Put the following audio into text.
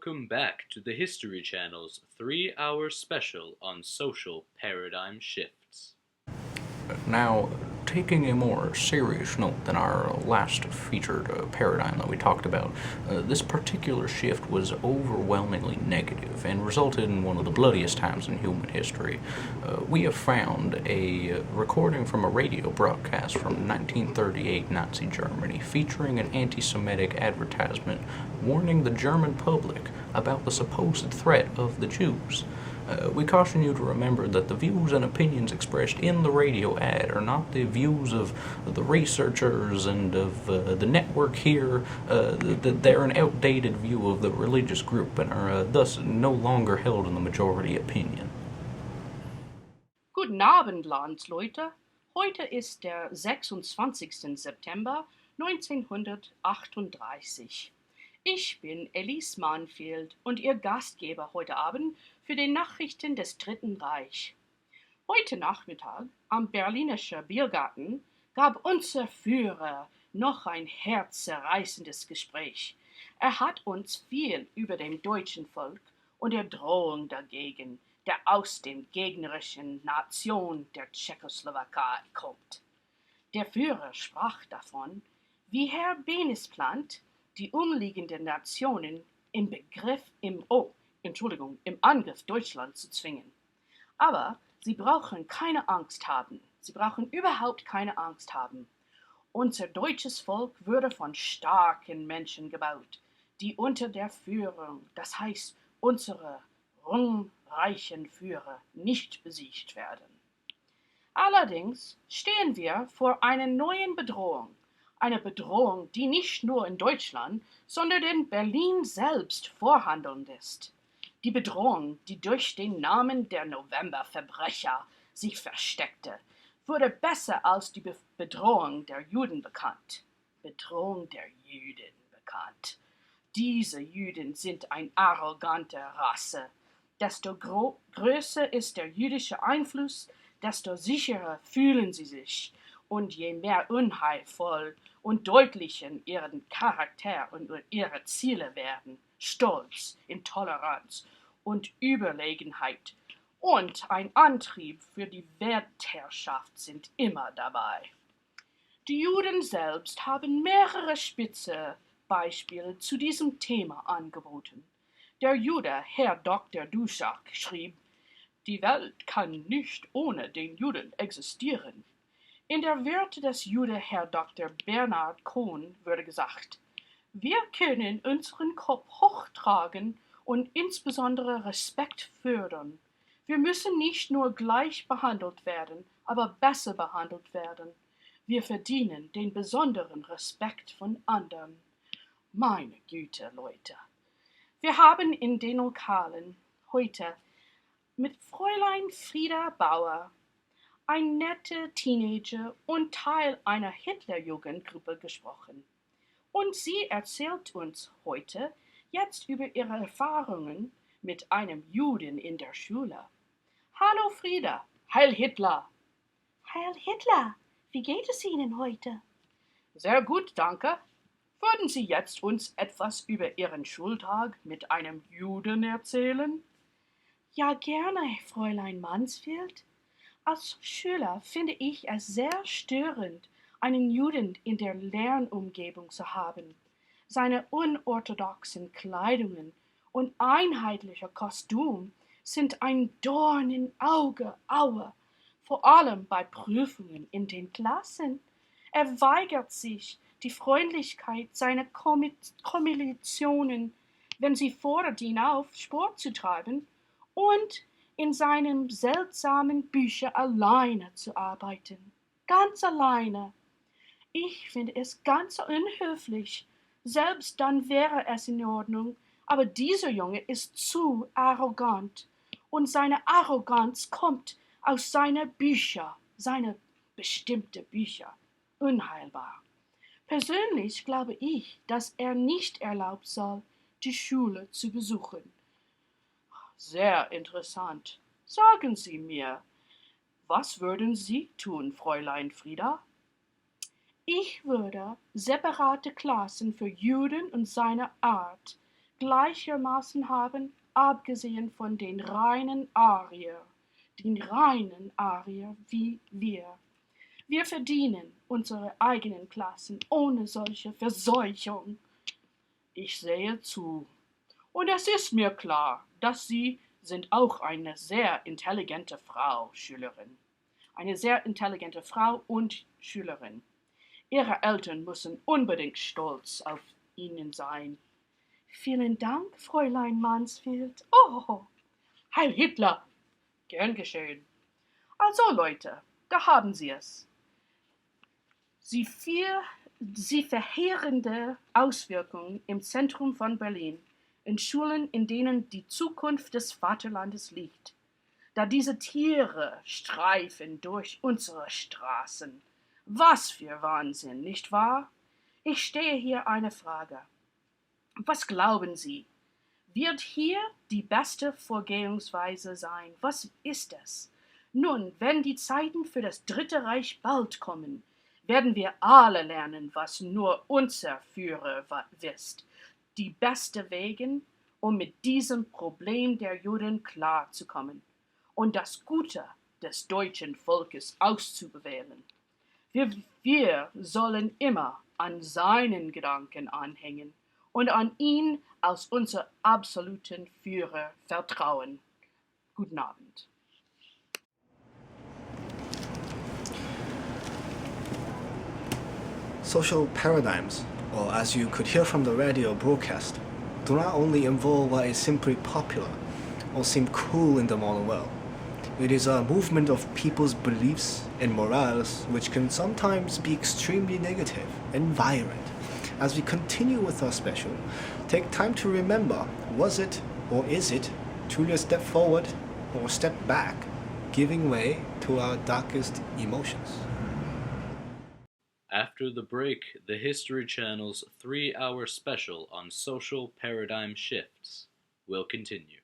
Welcome back to the History Channel's 3-hour special on social paradigm shifts. Now, taking a more serious note than our last featured paradigm that we talked about, this particular shift was overwhelmingly negative and resulted in one of the bloodiest times in human history. We have found a recording from a radio broadcast from 1938 Nazi Germany featuring an anti-Semitic advertisement warning the German public about the supposed threat of the Jews. We caution you to remember that the views and opinions expressed in the radio ad are not the views of the researchers and of the network here, that they're an outdated view of the religious group and are thus no longer held in the majority opinion. Guten Abend, Landsleute. Heute ist der 26. September 1938. Ich bin Elise Mansfeld und Ihr Gastgeber heute Abend für die Nachrichten des Dritten Reich. Heute Nachmittag am Berlinischer Biergarten gab unser Führer noch ein herzzerreißendes Gespräch. Er hat uns viel über dem deutschen Volk und der Drohung dagegen, der aus dem gegnerischen Nation der Tschechoslowakei kommt. Der Führer sprach davon, wie Herr Benes plant, die umliegenden Nationen im Angriff Deutschland zu zwingen. Aber sie brauchen keine Angst haben. Sie brauchen überhaupt keine Angst haben. Unser deutsches Volk wurde von starken Menschen gebaut, die unter der Führung, das heißt unsere ruhmreichen Führer, nicht besiegt werden. Allerdings stehen wir vor einer neuen Bedrohung. Eine Bedrohung, die nicht nur in Deutschland, sondern in Berlin selbst vorhanden ist. Die Bedrohung, die durch den Namen der Novemberverbrecher sich versteckte, wurde besser als die Bedrohung der Juden bekannt. Bedrohung der Juden bekannt. Diese Juden sind eine arrogante Rasse. Desto größer ist der jüdische Einfluss, desto sicherer fühlen sie sich. Und je mehr unheilvoll und deutlicher ihren Charakter und ihre Ziele werden, Stolz, Intoleranz und Überlegenheit und ein Antrieb für die Weltherrschaft sind immer dabei. Die Juden selbst haben mehrere spitze Beispiele zu diesem Thema angeboten. Der Jude Herr Dr. Duschak schrieb, die Welt kann nicht ohne den Juden existieren. In der Werte des Jude Herr Dr. Bernhard Kohn wurde gesagt, wir können unseren Kopf hochtragen und insbesondere Respekt fördern. Wir müssen nicht nur gleich behandelt werden, aber besser behandelt werden. Wir verdienen den besonderen Respekt von anderen. Meine Güte, Leute. Wir haben in den Lokalen heute mit Fräulein Freida Bauer, ein netter Teenager und Teil einer Hitlerjugendgruppe gesprochen. Und sie erzählt uns heute jetzt über ihre Erfahrungen mit einem Juden in der Schule. Hallo Frieda, Heil Hitler! Heil Hitler, wie geht es Ihnen heute? Sehr gut, danke. Würden Sie jetzt uns etwas über Ihren Schultag mit einem Juden erzählen? Ja, gerne, Fräulein Mansfeld. Als Schüler finde ich es sehr störend, einen Juden in der Lernumgebung zu haben. Seine unorthodoxen Kleidungen und einheitlicher Kostüm sind ein Dorn im Auge, aue, vor allem bei Prüfungen in den Klassen. Er weigert sich, die Freundlichkeit seiner Kommilitonen, wenn sie fordert ihn auf, Sport zu treiben, und in seinen seltsamen Büchern alleine zu arbeiten. Ganz alleine. Ich finde es ganz unhöflich. Selbst dann wäre es in Ordnung, aber dieser Junge ist zu arrogant. Und seine Arroganz kommt aus seinen Büchern, seine bestimmten Bücher. Unheilbar. Persönlich glaube ich, dass er nicht erlaubt soll, die Schule zu besuchen. Sehr interessant. Sagen Sie mir, was würden Sie tun, Fräulein Freida? Ich würde separate Klassen für Juden und seine Art, gleichermaßen haben, abgesehen von den reinen Arier wie wir. Wir verdienen unsere eigenen Klassen ohne solche Verseuchung. Ich sehe zu. Und es ist mir klar, dass Sie sind auch eine sehr intelligente Frau, Schülerin. Eine sehr intelligente Frau und Schülerin. Ihre Eltern müssen unbedingt stolz auf Ihnen sein. Vielen Dank, Fräulein Mansfeld. Oh, Heil Hitler! Gern geschehen. Also, Leute, da haben Sie es. Sie verheerende Auswirkungen im Zentrum von Berlin, in Schulen, in denen die Zukunft des Vaterlandes liegt. Da diese Tiere streifen durch unsere Straßen. Was für Wahnsinn, nicht wahr? Ich stehe hier eine Frage. Was glauben Sie? Wird hier die beste Vorgehensweise sein? Was ist es? Nun, wenn die Zeiten für das Dritte Reich bald kommen, werden wir alle lernen, was nur unser Führer wisst. Die beste Wege, um mit diesem Problem der Juden klarzukommen und das Gute des deutschen Volkes auszuwählen. Wir sollen immer an seinen Gedanken anhängen und an ihn als unser absoluten Führer vertrauen. Guten Abend. Social paradigms, or as you could hear from the radio broadcast, do not only involve what is simply popular or seem cool in the modern world. It is a movement of people's beliefs and morals which can sometimes be extremely negative and violent. As we continue with our special, take time to remember, was it or is it truly a step forward or a step back, giving way to our darkest emotions? After the break, the History Channel's 3-hour special on social paradigm shifts will continue.